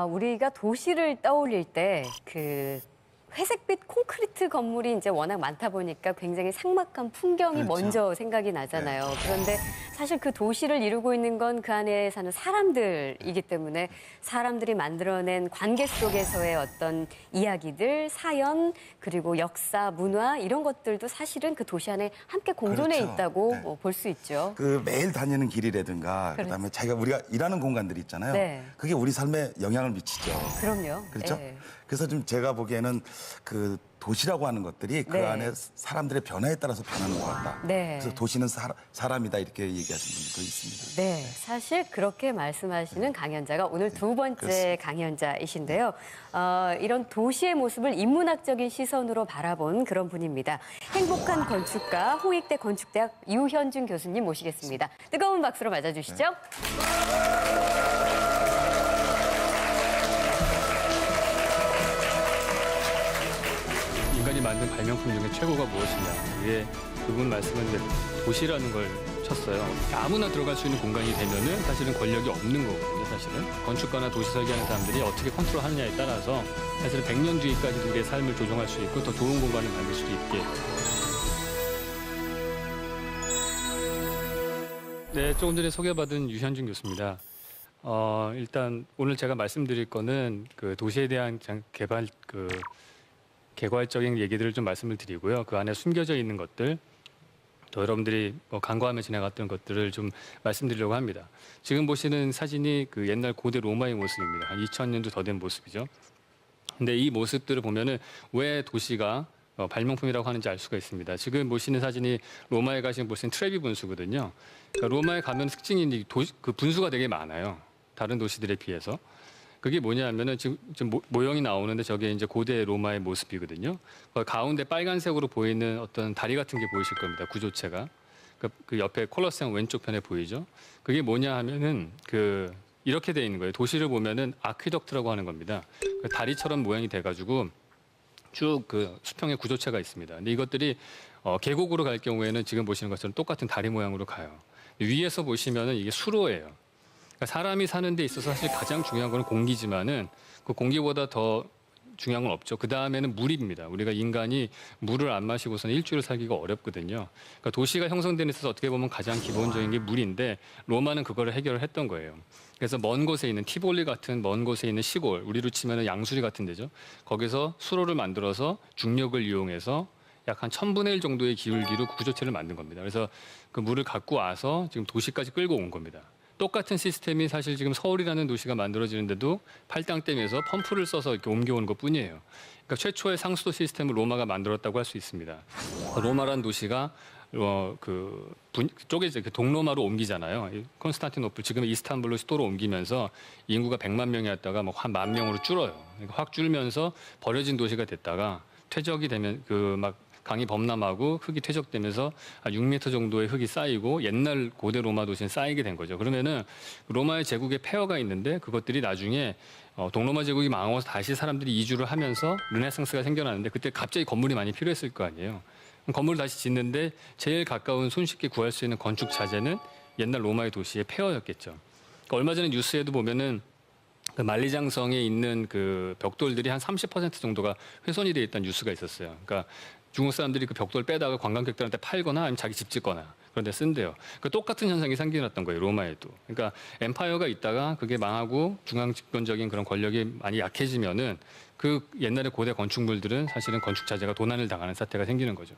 우리가 도시를 떠올릴 때 회색빛 콘크리트 건물이 이제 워낙 많다 보니까 굉장히 삭막한 풍경이 그렇죠. 먼저 생각이 나잖아요. 그런데 사실 그 도시를 이루고 있는 건 그 안에 사는 사람들이기 때문에 사람들이 만들어낸 관계 속에서의 어떤 이야기들, 사연, 그리고 역사, 문화 이런 것들도 사실은 그 도시 안에 함께 공존해 그렇죠. 있다고 네. 볼 수 있죠. 그 매일 다니는 길이라든가 그다음에 우리가 일하는 공간들이 있잖아요. 네. 그게 우리 삶에 영향을 미치죠. 그럼요. 그렇죠? 예. 그래서 좀 제가 보기에는 그 도시라고 하는 것들이 그 네. 안에 사람들의 변화에 따라서 변하는 것 같다. 네. 그래서 도시는 사람이다 이렇게 얘기하시는 분들도 있습니다. 네, 사실 그렇게 말씀하시는 강연자가 오늘 두 번째 그렇습니다. 강연자이신데요. 이런 도시의 모습을 인문학적인 시선으로 바라본 그런 분입니다. 행복한 건축가, 홍익대 건축대학 유현준 교수님 모시겠습니다. 뜨거운 박수로 맞아주시죠. 인간이 만든 발명품 중에 최고가 무엇이냐. 이게 그분 말씀은 이제 도시라는 걸 쳤어요. 아무나 들어갈 수 있는 공간이 되면은 사실은 권력이 없는 거거든요, 사실은. 건축가나 도시 설계하는 사람들이 어떻게 컨트롤하느냐에 따라서 사실은 100년 뒤까지도 우리의 삶을 조종할 수 있고 더 좋은 공간을 만들 수도 있게. 네, 조금 전에 소개받은 유현준 교수입니다. 일단 오늘 제가 말씀드릴 거는 그 도시에 대한 개괄적인 얘기들을 좀 말씀을 드리고요. 그 안에 숨겨져 있는 것들, 또 여러분들이 간과하며 지나갔던 것들을 좀 말씀드리려고 합니다. 지금 보시는 사진이 그 옛날 고대 로마의 모습입니다. 한 2000년도 더 된 모습이죠. 근데 이 모습들을 보면은 왜 도시가 발명품이라고 하는지 알 수가 있습니다. 지금 보시는 사진이 로마에 가시면 보시는 트레비 분수거든요. 그러니까 로마에 가면 특징이 그 분수가 되게 많아요. 다른 도시들에 비해서. 그게 뭐냐 하면은 지금 모형이 나오는데 저게 이제 고대 로마의 모습이거든요. 가운데 빨간색으로 보이는 어떤 다리 같은 게 보이실 겁니다. 구조체가. 그 옆에 콜로세움 왼쪽 편에 보이죠. 그게 뭐냐 하면은 이렇게 돼 있는 거예요. 도시를 보면은 아퀴덕트라고 하는 겁니다. 그 다리처럼 모양이 돼가지고 쭉 그 수평의 구조체가 있습니다. 근데 이것들이 계곡으로 갈 경우에는 지금 보시는 것처럼 똑같은 다리 모양으로 가요. 위에서 보시면은 이게 수로예요. 그러니까 사람이 사는 데 있어서 사실 가장 중요한 거는 공기지만은 그 공기보다 더 중요한 건 없죠. 그 다음에는 물입니다. 우리가 인간이 물을 안 마시고서는 일주일 살기가 어렵거든요. 그러니까 도시가 형성되는 데 있어서 어떻게 보면 가장 기본적인 게 물인데 로마는 그거를 해결을 했던 거예요. 그래서 먼 곳에 있는 티볼리 같은 먼 곳에 있는 시골, 우리로 치면 양수리 같은 데죠. 거기서 수로를 만들어서 중력을 이용해서 약 한 1000분의 1 정도의 기울기로 구조체를 만든 겁니다. 그래서 그 물을 갖고 와서 지금 도시까지 끌고 온 겁니다. 똑같은 시스템이 사실 지금 서울이라는 도시가 만들어지는데도 팔당댐에서 펌프를 써서 이렇게 옮겨오는 것뿐이에요. 그러니까 최초의 상수도 시스템을 로마가 만들었다고 할 수 있습니다. 로마란 도시가 쪽에 이제 동로마로 옮기잖아요. 콘스탄티노플 지금의 이스탄불로 수도로 옮기면서 인구가 100만 명이었다가 뭐 한 10,000 명으로 줄어요. 그러니까 확 줄면서 버려진 도시가 됐다가 퇴적이 되면 강이 범람하고 흙이 퇴적되면서 한 6m 정도의 흙이 쌓이고 옛날 고대 로마 도시는 쌓이게 된 거죠. 그러면은 로마의 제국의 폐허가 있는데 그것들이 나중에 동로마 제국이 망하고 다시 사람들이 이주를 하면서 르네상스가 생겨나는데 그때 갑자기 건물이 많이 필요했을 거 아니에요. 건물을 다시 짓는데 제일 가까운 손쉽게 구할 수 있는 건축 자재는 옛날 로마의 도시의 폐허였겠죠. 그러니까 얼마 전에 뉴스에도 보면은 그 만리장성에 있는 그 벽돌들이 한 30% 정도가 훼손이 돼 있다는 뉴스가 있었어요. 그러니까 중국 사람들이 그 벽돌 빼다가 관광객들한테 팔거나 아니면 자기 집 짓거나 그런 데 쓴대요. 그 똑같은 현상이 생겨났던 거예요, 로마에도. 그러니까 엠파이어가 있다가 그게 망하고 중앙 집권적인 그런 권력이 많이 약해지면은 그 옛날의 고대 건축물들은 사실은 건축 자재가 도난을 당하는 사태가 생기는 거죠.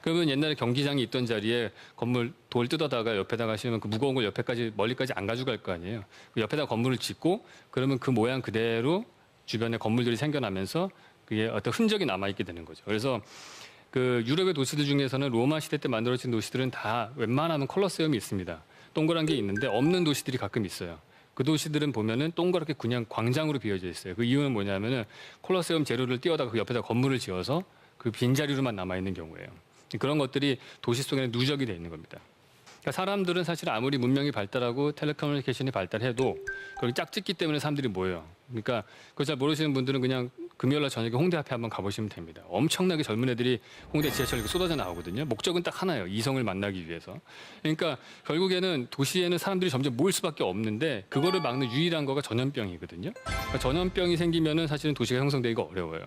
그러면 옛날에 경기장이 있던 자리에 건물 돌 뜯어다가 옆에다가 씌우면 그 무거운 걸 멀리까지 안 가져갈 거 아니에요. 그 옆에다 건물을 짓고 그러면 그 모양 그대로 주변에 건물들이 생겨나면서 그게 어떤 흔적이 남아있게 되는 거죠. 그래서 그 유럽의 도시들 중에서는 로마 시대 때 만들어진 도시들은 다 웬만하면 콜로세움이 있습니다. 동그란 게 있는데 없는 도시들이 가끔 있어요. 그 도시들은 보면은 동그랗게 그냥 광장으로 비어져 있어요. 그 이유는 뭐냐면은 콜로세움 재료를 띄워다가 그 옆에다 건물을 지어서 그 빈자리로만 남아있는 경우예요. 그런 것들이 도시 속에는 누적이 돼 있는 겁니다. 그러니까 사람들은 사실 아무리 문명이 발달하고 텔레커뮤니케이션이 발달해도 거기 짝짓기 때문에 사람들이 모여요. 그러니까 그걸 잘 모르시는 분들은 그냥 금요일 날 저녁에 홍대 앞에 한번 가보시면 됩니다. 엄청나게 젊은 애들이 홍대 지하철에 쏟아져 나오거든요. 목적은 딱 하나예요. 이성을 만나기 위해서. 그러니까 결국에는 도시에는 사람들이 점점 모일 수밖에 없는데 그거를 막는 유일한 거가 전염병이거든요. 그러니까 전염병이 생기면은 사실은 도시가 형성되기가 어려워요.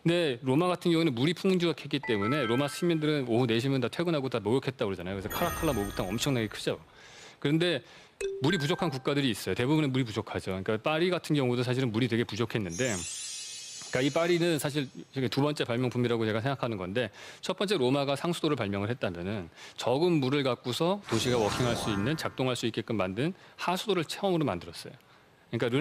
근데 로마 같은 경우는 물이 풍족했기 때문에 로마 시민들은 오후 4시면 다 퇴근하고 다 목욕했다고 그러잖아요. 그래서 카라칼라 목욕탕 엄청나게 크죠. 그런데 물이 부족한 국가들이 있어요. 대부분은 물이 부족하죠. 그러니까 파리 같은 경우도 사실은 물이 되게 부족했는데, 그러니까 이 파리는 사실 두 번째 발명품이라고 제가 생각하는 건데, 첫 번째 로마가 상수도를 발명을 했다면은 적은 물을 갖고서 도시가 워킹할 수 있는, 작동할 수 있게끔 만든 하수도를 처음으로 만들었어요. 그러니까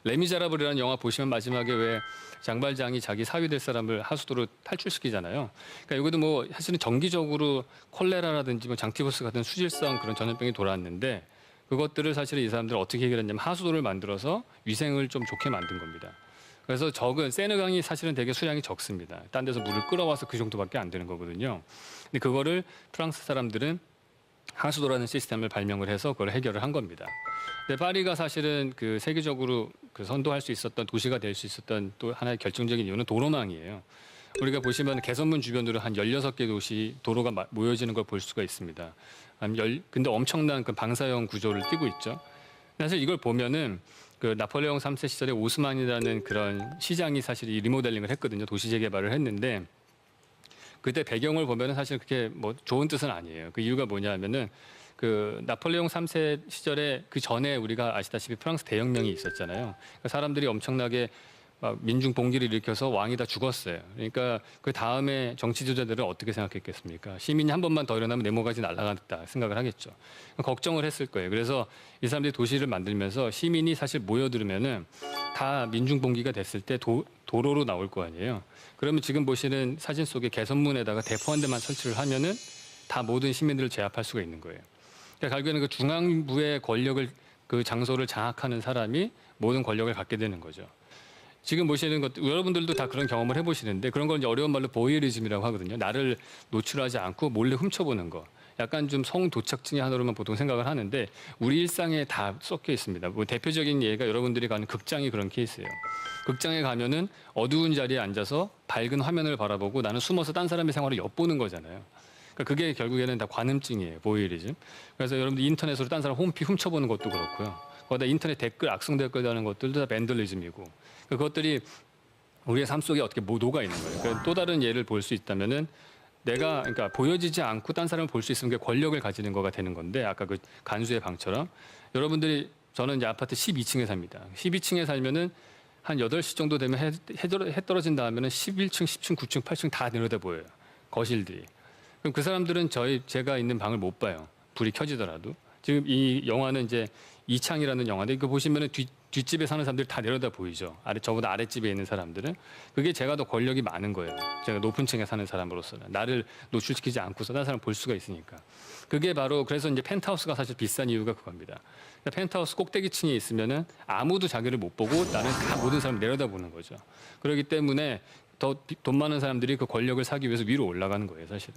레미제라블이라는 영화 보시면 마지막에 왜 장발장이 자기 사위 될 사람을 하수도로 탈출시키잖아요. 그러니까 이것도 뭐 사실은 정기적으로 콜레라라든지 뭐 장티푸스 같은 수질성 그런 전염병이 돌아왔는데 그것들을 사실은 이 사람들은 어떻게 해결했냐면 하수도를 만들어서 위생을 좀 좋게 만든 겁니다. 그래서 세느강이 사실은 되게 수량이 적습니다. 딴 데서 물을 끌어와서 그 정도밖에 안 되는 거거든요. 근데 그거를 프랑스 사람들은 하수도라는 시스템을 발명을 해서 그걸 해결을 한 겁니다. 근데 파리가 사실은 그 세계적으로 그 선도할 수 있었던 도시가 될 수 있었던 또 하나의 결정적인 이유는 도로망이에요. 우리가 보시면 개선문 주변으로 한 16개 도시 도로가 모여지는 걸 볼 수가 있습니다. 근데 엄청난 그 방사형 구조를 띠고 있죠. 사실 이걸 보면은 그 나폴레옹 3세 시절에 오스만이라는 그런 시장이 사실 이 리모델링을 했거든요. 도시 재개발을 했는데 그때 배경을 보면은 사실 그렇게 뭐 좋은 뜻은 아니에요. 그 이유가 뭐냐면은 그 나폴레옹 3세 시절에 그 전에 우리가 아시다시피 프랑스 대혁명이 있었잖아요. 그러니까 사람들이 엄청나게 막 민중 봉기를 일으켜서 왕이 다 죽었어요. 그러니까 그 다음에 정치 주자들은 어떻게 생각했겠습니까? 시민이 한 번만 더 일어나면 네모가지 날아간다 생각을 하겠죠. 걱정을 했을 거예요. 그래서 이 사람들이 도시를 만들면서 시민이 사실 모여들면은 다 민중 봉기가 됐을 때 도로로 나올 거 아니에요. 그러면 지금 보시는 사진 속에 개선문에다가 대포 한 대만 설치를 하면은 다 모든 시민들을 제압할 수가 있는 거예요. 그러니까 결국에는 그 중앙부의 권력을 그 장소를 장악하는 사람이 모든 권력을 갖게 되는 거죠. 지금 보시는 것 여러분들도 다 그런 경험을 해보시는데 그런 걸 이제 어려운 말로 보이어리즘이라고 하거든요. 나를 노출하지 않고 몰래 훔쳐보는 거. 약간 좀 성도착증의 하나로만 보통 생각을 하는데 우리 일상에 다 섞여 있습니다. 뭐 대표적인 예가 여러분들이 가는 극장이 그런 케이스예요. 극장에 가면은 어두운 자리에 앉아서 밝은 화면을 바라보고 나는 숨어서 딴 사람의 생활을 엿보는 거잖아요. 그러니까 그게 결국에는 다 관음증이에요. 보이어리즘. 그래서 여러분들 인터넷으로 딴 사람 홈피 훔쳐보는 것도 그렇고요. 거기다 인터넷 댓글, 악성 댓글 다는 것들도 다 밴들리즘이고 그것들이 우리의 삶 속에 어떻게 녹아 있는 거예요. 그러니까 또 다른 예를 볼 수 있다면은 그러니까 보여지지 않고 딴 사람을 볼 수 있으면 그게 권력을 가지는 거가 되는 건데 아까 그 간수의 방처럼 여러분들이 저는 이제 아파트 12층에 삽니다. 12층에 살면은 한 8시 정도 되면 해 떨어진 다음에는 11층, 10층, 9층, 8층 다 내려다 보여요. 거실들이. 그럼 그 사람들은 제가 있는 방을 못 봐요. 불이 켜지더라도. 지금 이 영화는 이제 이창이라는 영화인데 이거 보시면은 뒷집에 사는 사람들이 다 내려다 보이죠. 저보다 아랫집에 있는 사람들은. 그게 제가 더 권력이 많은 거예요. 제가 높은 층에 사는 사람으로서는. 나를 노출시키지 않고서 다른 사람 볼 수가 있으니까. 그게 바로 그래서 이제 pent하우스가 사실 비싼 이유가 그겁니다. 그러니까 펜트하우스 꼭대기층에 있으면은 아무도 자기를 못 보고 나는 다 모든 사람을 내려다 보는 거죠. 그렇기 때문에 더 돈 많은 사람들이 그 권력을 사기 위해서 위로 올라가는 거예요, 사실은.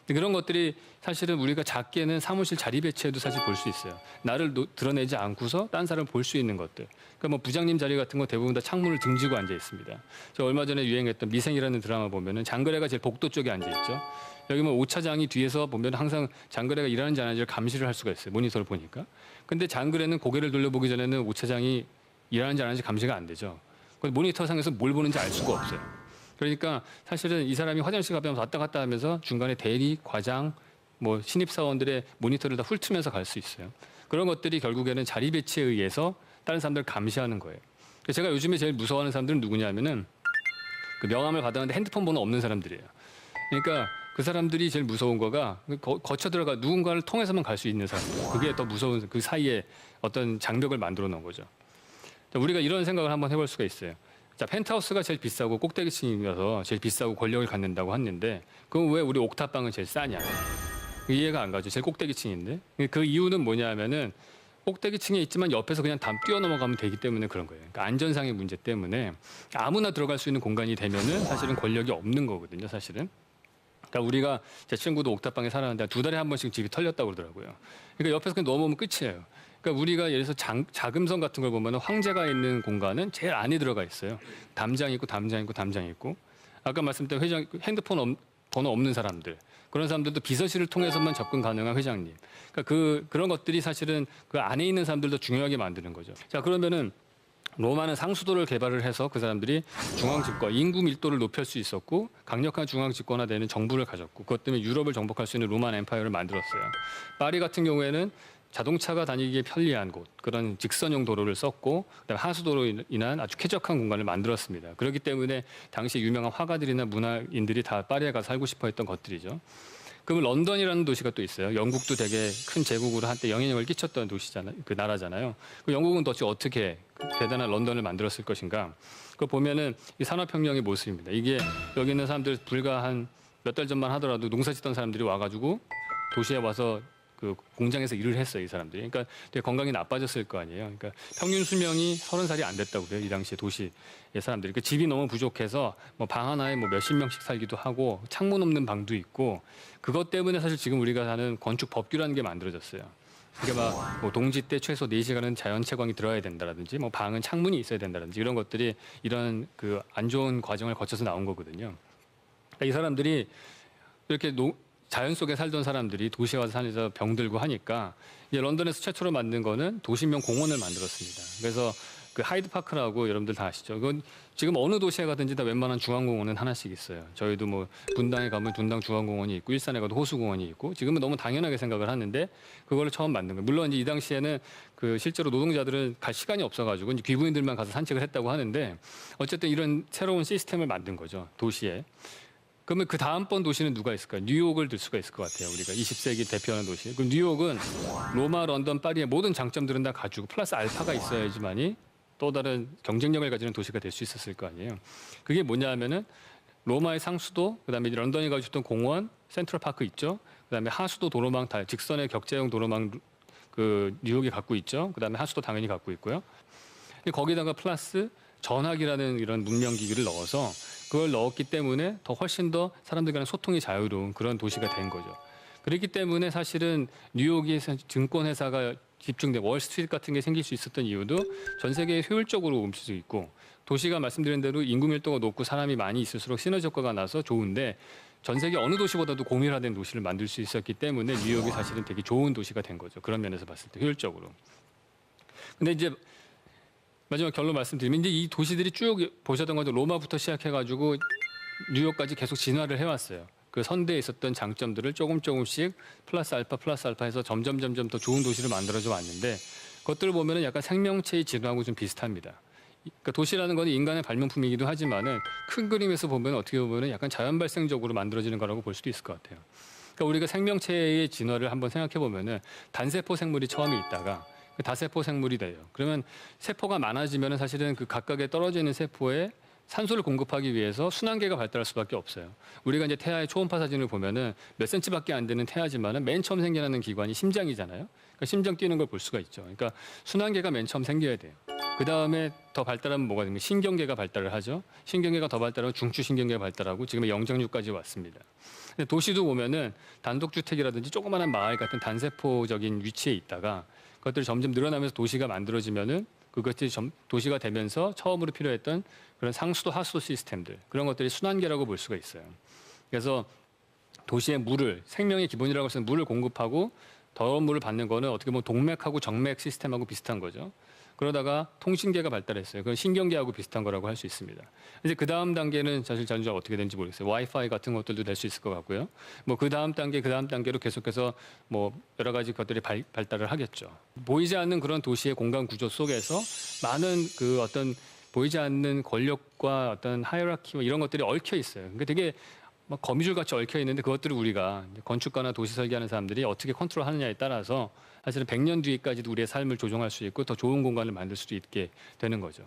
그런 것들이 사실은 우리가 작게는 사무실 자리 배치에도 사실 볼 수 있어요. 나를 드러내지 않고서 딴 사람을 볼 수 있는 것들. 그러니까 뭐 부장님 자리 같은 거 대부분 다 창문을 등지고 앉아 있습니다. 저 얼마 전에 유행했던 미생이라는 드라마 보면은 장거래가 제일 복도 쪽에 앉아 있죠. 여기 뭐 오차장이 뒤에서 보면 항상 장거래가 일하는지 안 하는지를 감시를 할 수가 있어요. 모니터를 보니까. 근데 장거래는 고개를 돌려보기 전에는 오차장이 일하는지 안 하는지 감시가 안 되죠. 모니터상에서 뭘 보는지 알 수가 없어요. 그러니까 사실은 이 사람이 화장실 가면서 왔다 갔다 하면서 중간에 대리, 과장, 뭐 신입사원들의 모니터를 다 훑으면서 갈 수 있어요. 그런 것들이 결국에는 자리 배치에 의해서 다른 사람들을 감시하는 거예요. 제가 요즘에 제일 무서워하는 사람들은 누구냐면은 그 명함을 받았는데 핸드폰 번호 없는 사람들이에요. 그러니까 그 사람들이 제일 무서운 거가 거쳐 들어가 누군가를 통해서만 갈 수 있는 사람들. 그게 더 무서운 그 사이에 어떤 장벽을 만들어 놓은 거죠. 우리가 이런 생각을 한번 해볼 수가 있어요. 자, 펜트하우스가 제일 비싸고 꼭대기층이라서 제일 비싸고 권력을 갖는다고 했는데 그럼 왜 우리 옥탑방은 제일 싸냐? 이해가 안 가죠. 제일 꼭대기층인데. 그 이유는 뭐냐면은 꼭대기층에 있지만 옆에서 그냥 다 뛰어넘어가면 되기 때문에 그런 거예요. 그러니까 안전상의 문제 때문에 아무나 들어갈 수 있는 공간이 되면은 사실은 권력이 없는 거거든요, 사실은. 그러니까 우리가 제 친구도 옥탑방에 살았는데 2달에 한 번씩 집이 털렸다고 그러더라고요. 그러니까 옆에서 그냥 넘어오면 끝이에요. 그러니까 우리가 예를 들어서 자금성 같은 걸 보면 황제가 있는 공간은 제일 안에 들어가 있어요. 담장 있고 담장 있고 담장 있고. 아까 말씀드린 핸드폰 번호 없는 사람들. 그런 사람들도 비서실을 통해서만 접근 가능한 회장님. 그러니까 그런 것들이 사실은 그 안에 있는 사람들도 중요하게 만드는 거죠. 자, 그러면은 로마는 상수도를 개발을 해서 그 사람들이 중앙 집권, 인구 밀도를 높일 수 있었고 강력한 중앙 집권화되는 정부를 가졌고 그것 때문에 유럽을 정복할 수 있는 로만 엠파이어를 만들었어요. 파리 같은 경우에는 자동차가 다니기에 편리한 곳, 그런 직선형 도로를 썼고 그다음에 하수도로 인한 아주 쾌적한 공간을 만들었습니다. 그렇기 때문에 당시 유명한 화가들이나 문화인들이 다 파리에 가서 살고 싶어 했던 것들이죠. 그러면 런던이라는 도시가 또 있어요. 영국도 되게 큰 제국으로 한때 영향력을 끼쳤던 도시잖아요. 그 나라잖아요. 그 영국은 도대체 어떻게 대단한 런던을 만들었을 것인가? 그걸 보면은 이 산업혁명의 모습입니다. 이게 여기 있는 사람들 불과 한 몇 달 전만 하더라도 농사 짓던 사람들이 와가지고 도시에 와서 그 공장에서 일을 했어요, 이 사람들이. 그러니까 되게 건강이 나빠졌을 거 아니에요. 그러니까 평균 수명이 30살이 안 됐다고 그래요, 이 당시에 도시의 사람들이. 그러니까 집이 너무 부족해서 뭐 방 하나에 뭐 몇십 명씩 살기도 하고 창문 없는 방도 있고 그것 때문에 사실 지금 우리가 사는 건축 법규라는 게 만들어졌어요. 그러니까 막 뭐 동지 때 최소 4시간은 자연 채광이 들어야 된다라든지 뭐 방은 창문이 있어야 된다든지 이런 것들이 이런 그 안 좋은 과정을 거쳐서 나온 거거든요. 그러니까 이 사람들이 이렇게 자연 속에 살던 사람들이 도시에 와서 살면서 병들고 하니까 이제 런던에서 최초로 만든 거는 도시명 공원을 만들었습니다. 그래서 그 하이드 파크라고 여러분들 다 아시죠? 그건 지금 어느 도시에 가든지 다 웬만한 중앙공원은 하나씩 있어요. 저희도 뭐 분당에 가면 분당 중앙공원이 있고 일산에 가도 호수공원이 있고 지금은 너무 당연하게 생각을 하는데 그걸 처음 만든 거예요. 물론 이제 이 당시에는 그 실제로 노동자들은 갈 시간이 없어가지고 이제 귀부인들만 가서 산책을 했다고 하는데 어쨌든 이런 새로운 시스템을 만든 거죠. 도시에. 그러면 그 다음번 도시는 누가 있을까요? 뉴욕을 들 수가 있을 것 같아요. 우리가 20세기 대표하는 도시. 그럼 뉴욕은 로마, 런던, 파리의 모든 장점들은 다 가지고 플러스 알파가 있어야지만이 또 다른 경쟁력을 가지는 도시가 될 수 있었을 거 아니에요. 그게 뭐냐 하면은 로마의 상수도, 그다음에 러던이 가지고 있던 공원, 센트럴파크 있죠. 그다음에 하수도 도로망 직선의 격자형 도로망 그 뉴욕이 갖고 있죠. 그다음에 하수도 당연히 갖고 있고요. 거기다가 플러스 전화기라는 이런 문명기기를 넣어서 그걸 넣었기 때문에 더 훨씬 더 사람들 간의 소통이 자유로운 그런 도시가 된 거죠. 그렇기 때문에 사실은 뉴욕의 증권회사가 집중된 월스트리트 같은 게 생길 수 있었던 이유도 전 세계에 효율적으로 움직일 수 있고 도시가 말씀드린 대로 인구 밀도가 높고 사람이 많이 있을수록 시너지 효과가 나서 좋은데 전 세계 어느 도시보다도 공밀화된 도시를 만들 수 있었기 때문에 뉴욕이 사실은 되게 좋은 도시가 된 거죠. 그런 면에서 봤을 때 효율적으로. 근데 이제 마지막 결론 말씀드리면 이제 이 도시들이 쭉 보셨던 것도 로마부터 시작해가지고 뉴욕까지 계속 진화를 해왔어요. 그 선대에 있었던 장점들을 조금씩 플러스 알파 해서 점점 더 좋은 도시를 만들어져 왔는데 그것들을 보면은 약간 생명체의 진화하고 좀 비슷합니다. 그러니까 도시라는 건 인간의 발명품이기도 하지만은 큰 그림에서 보면 어떻게 보면은 약간 자연 발생적으로 만들어지는 거라고 볼 수도 있을 것 같아요. 그러니까 우리가 생명체의 진화를 한번 생각해 보면은 단세포 생물이 처음에 있다가 다세포 생물이 돼요. 그러면 세포가 많아지면 사실은 그 각각의 떨어져 있는 세포에 산소를 공급하기 위해서 순환계가 발달할 수밖에 없어요. 우리가 이제 태아의 초음파 사진을 보면은 몇 센치밖에 안 되는 태아지만은 맨 처음 생겨나는 기관이 심장이잖아요. 그러니까 심장 뛰는 걸 볼 수가 있죠. 그러니까 순환계가 맨 처음 생겨야 돼요. 그 다음에 더 발달하면 뭐가 됩니까? 신경계가 발달을 하죠. 신경계가 더 발달하고 중추신경계가 발달하고 지금의 영장류까지 왔습니다. 근데 도시도 보면은 단독주택이라든지 조그마한 마을 같은 단세포적인 위치에 있다가 그것들이 점점 늘어나면서 도시가 만들어지면은 그것이 도시가 되면서 처음으로 필요했던 그런 상수도 하수도 시스템들 그런 것들이 순환계라고 볼 수가 있어요. 그래서 도시의 물을 생명의 기본이라고 해서 물을 공급하고 더러운 물을 받는 거는 어떻게 보면 동맥하고 정맥 시스템하고 비슷한 거죠. 그러다가 통신계가 발달했어요. 그건 신경계하고 비슷한 거라고 할 수 있습니다. 이제 그 다음 단계는 사실 전혀 어떻게 되는지 모르겠어요. 와이파이 같은 것들도 될 수 있을 것 같고요. 뭐 그 다음 단계로 계속해서 뭐 여러 가지 것들이 발달을 하겠죠. 보이지 않는 그런 도시의 공간 구조 속에서 많은 그 어떤 보이지 않는 권력과 어떤 하이라키 이런 것들이 얽혀 있어요. 그러니까 되게 막 거미줄 같이 얽혀 있는데 그것들을 우리가 건축가나 도시 설계하는 사람들이 어떻게 컨트롤하느냐에 따라서 사실은 100년 뒤까지도 우리의 삶을 조종할 수 있고 더 좋은 공간을 만들 수도 있게 되는 거죠.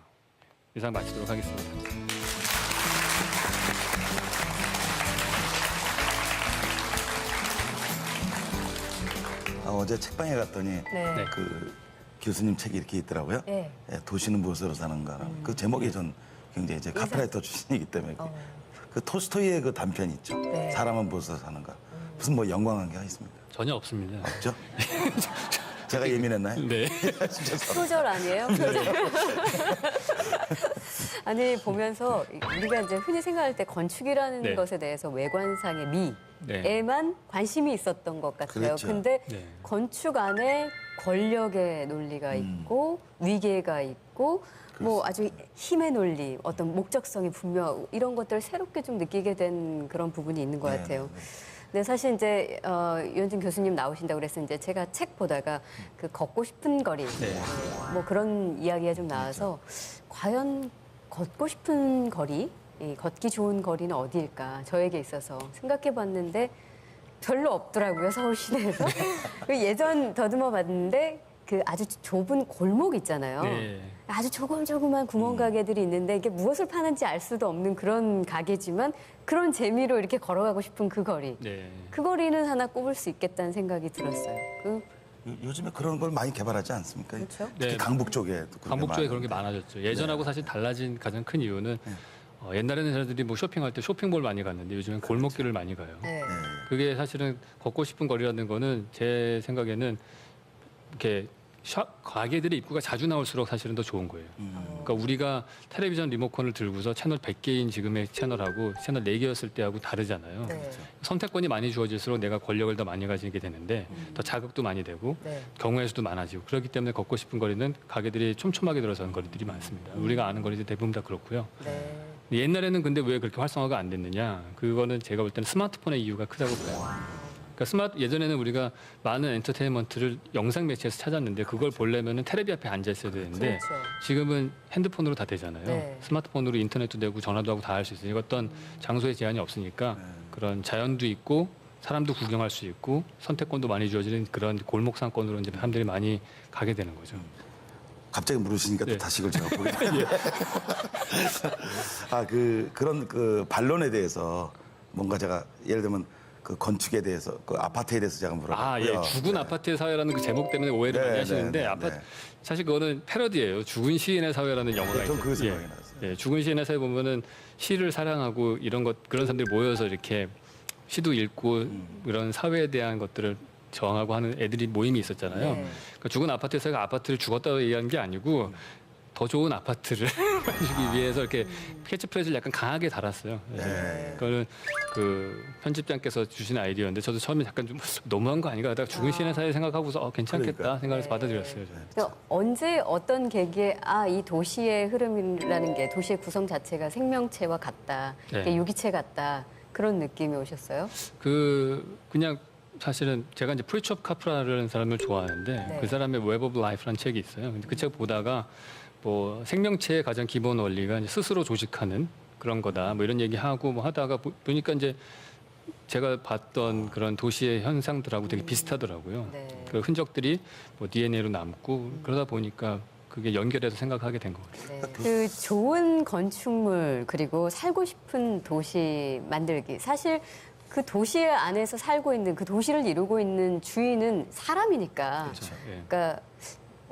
이상 마치도록 하겠습니다. 어제 책방에 갔더니 네. 그 교수님 책이 이렇게 있더라고요. 네. 도시는 무엇으로 사는가. 그 제목이 전 굉장히 이제 카피라이터 출신이기 때문에 그 톨스토이의 그 단편 있죠. 네. 사람은 무엇으로 사는가. 무슨 뭐 연관관계가 있습니까? 전혀 없습니다. 없죠? 제가 예민했나요? 네. 표절 아니에요? 표절. 아니 보면서 우리가 이제 흔히 생각할 때 건축이라는 네. 것에 대해서 외관상의 네. 미에만 관심이 있었던 것 같아요. 그렇죠. 근데 네. 건축 안에 권력의 논리가 있고 위계가 있고 뭐 아주 힘의 논리, 어떤 목적성이 분명하고 이런 것들을 새롭게 좀 느끼게 된 그런 부분이 있는 것 네, 같아요. 네, 네. 근데 사실 이제 유현진 교수님 나오신다고 그래서 이제 제가 책 보다가 그 걷고 싶은 거리 네. 뭐 그런 이야기가 좀 나와서 과연 걷고 싶은 거리, 이 걷기 좋은 거리는 어디일까 저에게 있어서 생각해봤는데 별로 없더라고요 서울 시내에서. 예전 더듬어 봤는데 그 아주 좁은 골목 있잖아요. 네. 아주 조그만 구멍 가게들이 있는데 이게 무엇을 파는지 알 수도 없는 그런 가게지만 그런 재미로 이렇게 걸어가고 싶은 그 거리. 네. 그 거리는 하나 꼽을 수 있겠다는 생각이 들었어요. 요즘에 그런 걸 많이 개발하지 않습니까? 그렇죠. 특히 네. 강북 쪽에 강북 쪽에 그런 게 많아졌죠. 예전하고 사실 달라진 가장 큰 이유는 옛날에는 사람들이 뭐 쇼핑할 때 쇼핑몰 많이 갔는데 요즘엔 골목길을 많이 가요. 네. 그게 사실은 걷고 싶은 거리라는 거는 제 생각에는 이렇게 가게들의 입구가 자주 나올수록 사실은 더 좋은 거예요. 그러니까 우리가 텔레비전 리모컨을 들고서 채널 100개인 지금의 채널하고 채널 4개였을 때하고 다르잖아요. 네. 선택권이 많이 주어질수록 내가 권력을 더 많이 가지게 되는데 더 자극도 많이 되고 네. 경우의 수도 많아지고 그렇기 때문에 걷고 싶은 거리는 가게들이 촘촘하게 들어서는 거리들이 많습니다. 우리가 아는 거리들 대부분 다 그렇고요. 네. 옛날에는 근데 왜 그렇게 활성화가 안 됐느냐? 그거는 제가 볼 때는 스마트폰의 이유가 크다고 봐요. 그러니까 예전에는 우리가 많은 엔터테인먼트를 영상 매체에서 찾았는데 그걸 보려면은 테레비 앞에 앉아 있어야 되는데 그렇죠. 지금은 핸드폰으로 다 되잖아요. 네. 스마트폰으로 인터넷도 되고 전화도 하고 다 할 수 있으니까 어떤 장소에 제한이 없으니까 그런 자연도 있고 사람도 구경할 수 있고 선택권도 많이 주어지는 그런 골목 상권으로 이제 사람들이 많이 가게 되는 거죠. 갑자기 물으시니까 네. 또 다시 그걸 제가 보게 되네요. 그런 그 반론에 대해서 뭔가 제가 예를 들면 그 건축에 대해서 그 아파트에 대해서 제가 물어봤고요. 아, 예. 죽은 네. 아파트의 사회라는 그 제목 때문에 오해를 네, 많이 네, 하시는데 네, 아파트 네. 사실 그거는 패러디예요. 죽은 시인의 사회라는 영화가 네, 있어요. 전 그 생각이 났어요. 예, 죽은 시인의 사회 보면은 시를 사랑하고 이런 것 그런 사람들이 모여서 이렇게 시도 읽고 이런 사회에 대한 것들을 저항하고 하는 애들이 모임이 있었잖아요. 네. 그러니까 죽은 아파트에서 아파트를 죽었다고 얘기하는 게 아니고 더 좋은 아파트를 만들기 위해서 이렇게 캐치프레이즈를 약간 강하게 달았어요. 예. 네. 그거는 그 편집장께서 주신 아이디어인데 저도 처음에 약간 좀 너무한 거 아닌가 하다가 죽은 시인의 사회 생각하고서 괜찮겠다 그러니까요. 생각해서 네. 받아들였어요. 저는. 그러니까 언제 어떤 계기에 이 도시의 흐름이라는 게 도시의 구성 자체가 생명체와 같다, 네. 이게 유기체 같다 그런 느낌이 오셨어요? 그냥 사실은 제가 이제 프리첩 카프라라는 사람을 좋아하는데 네. 그 사람의 웹 오브 라이프라는 책이 있어요. 근데 그 책 보다가 뭐 생명체의 가장 기본 원리가 이제 스스로 조직하는 그런 거다. 뭐 이런 얘기하고 뭐 하다가 보니까 이제 제가 봤던 그런 도시의 현상들하고 되게 비슷하더라고요. 네. 그 흔적들이 뭐 DNA로 남고 그러다 보니까 그게 연결해서 생각하게 된 것 같아요. 네. 그 좋은 건축물 그리고 살고 싶은 도시 만들기 사실 그 도시 안에서 살고 있는 그 도시를 이루고 있는 주인은 사람이니까. 그렇죠. 예. 그러니까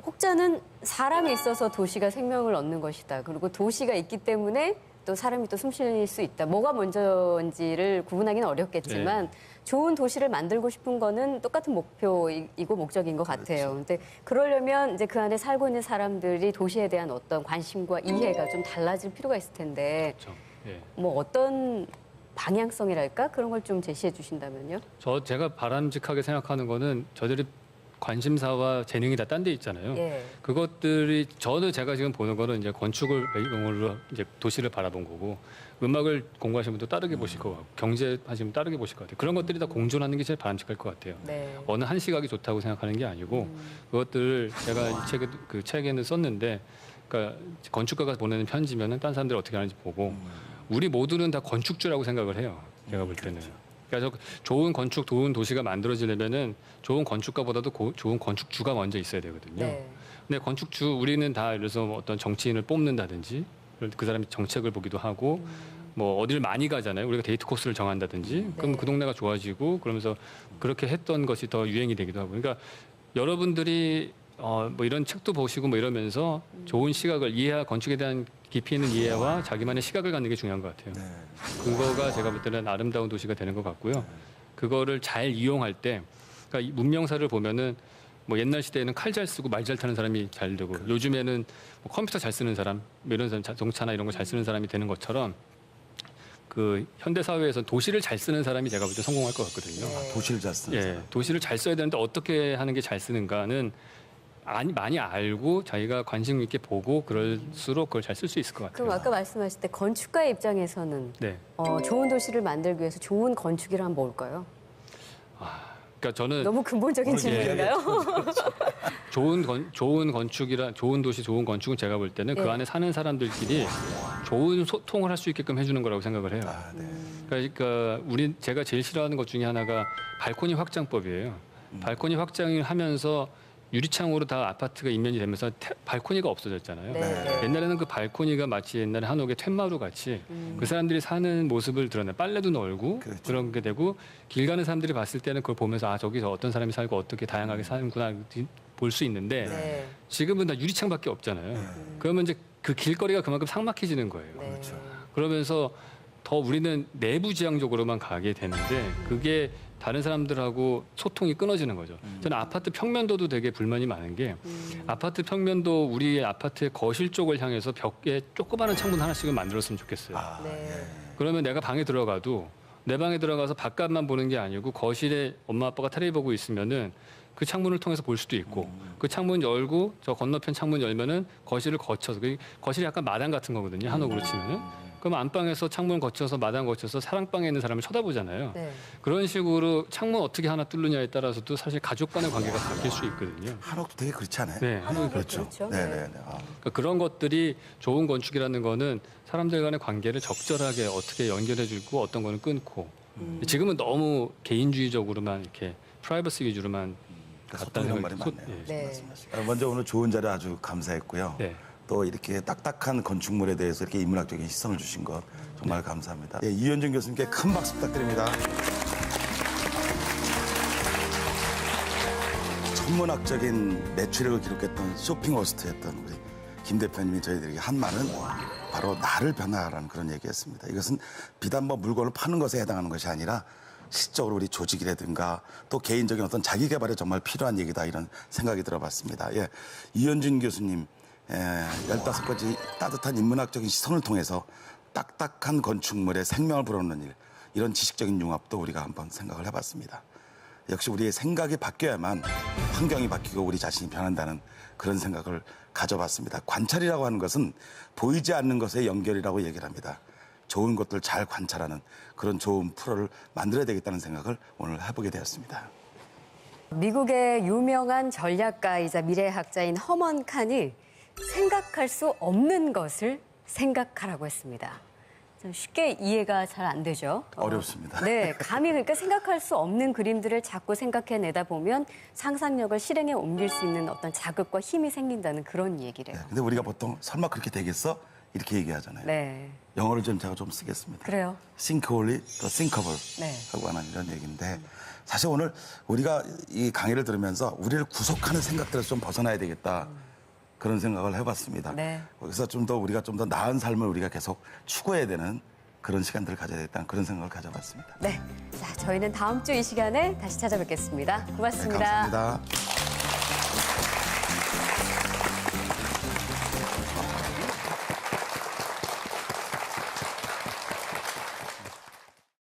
혹자는 사람이 있어서 도시가 생명을 얻는 것이다. 그리고 도시가 있기 때문에 또 사람이 또 숨쉴 수 있다. 뭐가 먼저인지를 구분하기는 어렵겠지만 네. 좋은 도시를 만들고 싶은 거는 똑같은 목표이고 목적인 것 같아요. 근데 그러려면 이제 그 안에 살고 있는 사람들이 도시에 대한 어떤 관심과 이해가 좀 달라질 필요가 있을 텐데 그렇죠. 예. 뭐 어떤 방향성이랄까 그런 걸 좀 제시해 주신다면요. 제가 바람직하게 생각하는 거는 저들이 관심사와 재능이 다 딴 데 있잖아요. 예. 그것들이 제가 지금 보는 거는 이제 건축을 배경으로 이제 도시를 바라본 거고 음악을 공부하시는 분도 다르게 보실 것 같고 경제 하시면 다르게 보실 것 같아요. 그런 것들이 다 공존하는 게 제일 바람직할 것 같아요. 네. 어느 한 시각이 좋다고 생각하는 게 아니고 그것들을 제가 이 책에는 썼는데 그러니까 건축가가 보내는 편지면은 딴 사람들이 어떻게 하는지 보고 우리 모두는 다 건축주라고 생각을 해요. 제가 볼 때는. 그래서 좋은 건축, 좋은 도시가 만들어지려면은 좋은 건축가보다도 좋은 건축주가 먼저 있어야 되거든요. 네. 근데 건축주 우리는 다 예를 들어서 뭐 어떤 정치인을 뽑는다든지 그 사람이 정책을 보기도 하고 뭐 어디를 많이 가잖아요. 우리가 데이트 코스를 정한다든지 그럼 네. 그 동네가 좋아지고 그러면서 그렇게 했던 것이 더 유행이 되기도 하고. 그러니까 여러분들이 뭐 이런 책도 보시고 뭐 이러면서 좋은 시각을 건축에 대한 깊이 있는 이해와 자기만의 시각을 갖는 게 중요한 것 같아요. 네. 그거가 제가 볼 때는 아름다운 도시가 되는 것 같고요. 그거를 잘 이용할 때, 그러니까 이 문명사를 보면은 뭐 옛날 시대에는 칼 잘 쓰고 말 잘 타는 사람이 잘 되고 요즘에는 뭐 컴퓨터 잘 쓰는 사람, 뭐 이런 사람 자동차나 이런 거 잘 쓰는 사람이 되는 것처럼 그 현대 사회에서 도시를 잘 쓰는 사람이 제가 볼 때 성공할 것 같거든요. 도시를 잘 쓰는 예, 사람. 도시를 잘 써야 되는데 어떻게 하는 게 잘 쓰는가는 많이 알고 자기가 관심 있게 보고 그럴수록 그걸 잘 쓸 수 있을 것 같아요. 그럼 아까 말씀하실 때 건축가의 입장에서는 네. 좋은 도시를 만들기 위해서 좋은 건축이란 뭘까요? 그러니까 저는 너무 근본적인 질문인가요? 좋은 건축이라 좋은 도시 좋은 건축은 제가 볼 때는 그 예. 안에 사는 사람들끼리 좋은 소통을 할 수 있게끔 해주는 거라고 생각을 해요. 아, 네. 그러니까 제가 제일 싫어하는 것 중에 하나가 발코니 확장법이에요. 발코니 확장을 하면서 유리창으로 다 아파트가 인면이 되면서 발코니가 없어졌잖아요. 네. 옛날에는 그 발코니가 마치 옛날에 한옥의 툇마루 같이 그 사람들이 사는 모습을 드러내 빨래도 널고 그렇죠. 그런 게 되고 길 가는 사람들이 봤을 때는 그걸 보면서 아 저기서 어떤 사람이 살고 어떻게 다양하게 사는구나 볼 수 있는데 네. 지금은 다 유리창밖에 없잖아요. 그러면 이제 그 길거리가 그만큼 삭막해지는 거예요. 네. 그렇죠. 그러면서 더 우리는 내부지향적으로만 가게 되는데 그게 다른 사람들하고 소통이 끊어지는 거죠. 저는 아파트 평면도도 되게 불만이 많은 게 아파트 평면도 우리 아파트의 거실 쪽을 향해서 벽에 조그마한 창문 하나씩은 만들었으면 좋겠어요. 아, 네. 그러면 내가 방에 들어가도 내 방에 들어가서 바깥만 보는 게 아니고 거실에 엄마 아빠가 텔레비 보고 있으면은 그 창문을 통해서 볼 수도 있고 그 창문 열고 저 건너편 창문 열면은 거실을 거쳐서 거실이 약간 마당 같은 거거든요. 한옥으로 치면은. 그럼 안방에서 창문 거쳐서 마당 거쳐서 사랑방에 있는 사람을 쳐다보잖아요. 네. 그런 식으로 창문 어떻게 하나 뚫느냐에 따라서도 사실 가족 간의 관계가 바뀔 수 있거든요. 한옥도 되게 그렇지 않아요? 네, 한옥이 그렇죠. 그렇죠. 네, 네. 네, 네. 아. 그러니까 그런 것들이 좋은 건축이라는 거는 사람들 간의 관계를 적절하게 어떻게 연결해주고 어떤 거는 끊고 지금은 너무 개인주의적으로만 이렇게 프라이버시 위주로만 소통이란 말이 생각이- 많네요. 네. 말씀하시고. 먼저 오늘 좋은 자리 아주 감사했고요. 네. 또 이렇게 딱딱한 건축물에 대해서 이렇게 인문학적인 시선을 주신 것 정말 감사합니다. 예, 이현준 교수님께 큰 박수 부탁드립니다. 천문학적인 매출액을 기록했던 쇼핑 호스트였던 우리 김 대표님이 저희들에게 한 말은 바로 나를 변화하라는 그런 얘기였습니다. 이것은 비단 뭐 물건을 파는 것에 해당하는 것이 아니라 실적으로 우리 조직이라든가 또 개인적인 어떤 자기 개발에 정말 필요한 얘기다 이런 생각이 들어봤습니다. 예, 이현준 교수님 15가지 따뜻한 인문학적인 시선을 통해서 딱딱한 건축물에 생명을 불어넣는 일, 이런 지식적인 융합도 우리가 한번 생각을 해봤습니다. 역시 우리의 생각이 바뀌어야만 환경이 바뀌고 우리 자신이 변한다는 그런 생각을 가져봤습니다. 관찰이라고 하는 것은 보이지 않는 것의 연결이라고 얘기를 합니다. 좋은 것들 잘 관찰하는 그런 좋은 프로를 만들어야 되겠다는 생각을 오늘 해보게 되었습니다. 미국의 유명한 전략가이자 미래학자인 허먼 칸이 생각할 수 없는 것을 생각하라고 했습니다. 좀 쉽게 이해가 잘 안 되죠. 어렵습니다. 네, 감히 그러니까 생각할 수 없는 그림들을 자꾸 생각해내다 보면 상상력을 실행에 옮길 수 있는 어떤 자극과 힘이 생긴다는 그런 얘기래요. 근데 우리가 보통 설마 그렇게 되겠어? 이렇게 얘기하잖아요. 네, 영어를 좀 제가 좀 쓰겠습니다. 그래요. thinkable, 더 thinkable 네. 하고 하는 이런 얘기인데 사실 오늘 우리가 이 강의를 들으면서 우리를 구속하는 생각들에서 좀 벗어나야 되겠다. 그런 생각을 해봤습니다. 네. 그래서 좀 더 우리가 좀 더 나은 삶을 우리가 계속 추구해야 되는 그런 시간들을 가져야 되겠다는 그런 생각을 가져봤습니다. 네, 자, 저희는 다음 주 이 시간에 다시 찾아뵙겠습니다. 네, 고맙습니다. 감사합니다.